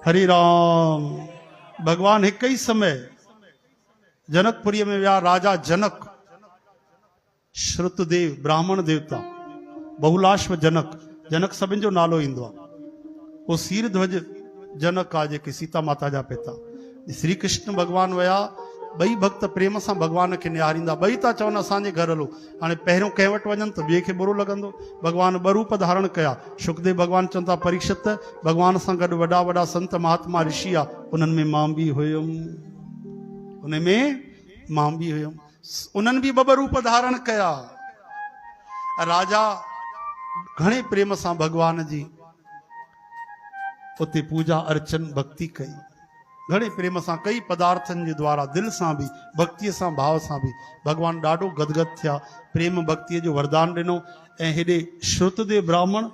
हरि राम। भगवान हिक ही समय जनकपुरी में विया। राजा जनक, श्रुतदेव ब्राह्मण देवता, बहुलाश्व जनक, जनक सभिनि जो नालो ईंदो आहे। वो सीर ध्वज जनक आहे जेके सीता माता जा पिता। श्री कृष्ण भगवान विया, ॿई भक्त प्रेम सां भगवान खे निहारींदा, ॿई था चवनि असांजे घर हलो। हाणे पहिरियों कंहिं वटि वञनि त ॿिए खे बुरो लॻंदो। भगवान ॿ रूप धारण कया। सुखदेव भगवान चवनि था परीक्षित, भगवान सां गॾु वॾा वॾा संत महात्मा ऋषि आहे, उन्हनि में मां बि हुयुमि, उन में मां बि हुयुमि। उन्हनि बि ॿ रूप धारण कया। राजा घणे प्रेम सां भगवान जी उते पूजा अर्चन भक्ति कई, घणे प्रेम सां कई पदार्थनि जे द्वारा, दिल सां बि, भक्तीअ सां, भाव सां बि। भगवान ॾाढो गदगद थिया, प्रेम भक्तीअ जो वरदान ॾिनो। ऐं हेॾे श्रुतदेव ब्राह्मण,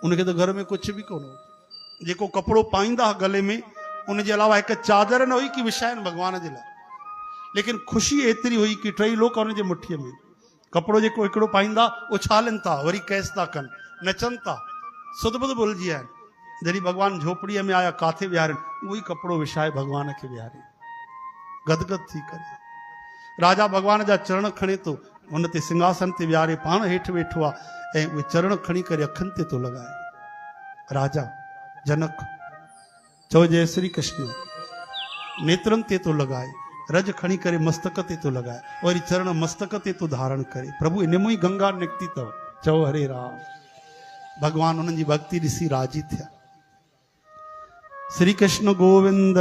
उनखे त घर में कुझु बि कोन हो। जेको कपिड़ो पाईंदा गले में, उनजे अलावा हिकु चादर न हुई कि विछाइनि भगवान जे लाइ। लेकिन ख़ुशी एतिरी हुई कि टई लोक उनजे मुठीअ में। कपिड़ो जेको हिकिड़ो पाईंदा, उछालनि था, वरी कैस था कनि, नचनि था, सुध बुध भुलिजी विया आहिनि। जॾहिं भगवान झोपड़ीअ में आया, काथे विहारनि, उहो ई कपिड़ो विछाए भगवान खे विहारे, गदगद थी करे। राजा भगवान जा चरण खणे थो, हुन ते सिंघासन ते विहारे पाण हेठि वेठो आहे, ऐं उहे चरण खणी करे अखियुनि ते थो लॻाए। राजा जनक, चओ जय श्री कृष्ण। नेत्रनि ते थो लॻाए, रज खणी करे मस्तक ते थो लॻाए, वरी चरण मस्तक ते थो धारण करे। प्रभु इन में ई गंगा निकिती अथव। चओ हरे राम। भगवान उन्हनि जी भक्ति ॾिसी राजी थिया। श्री कृष्ण गोविंद।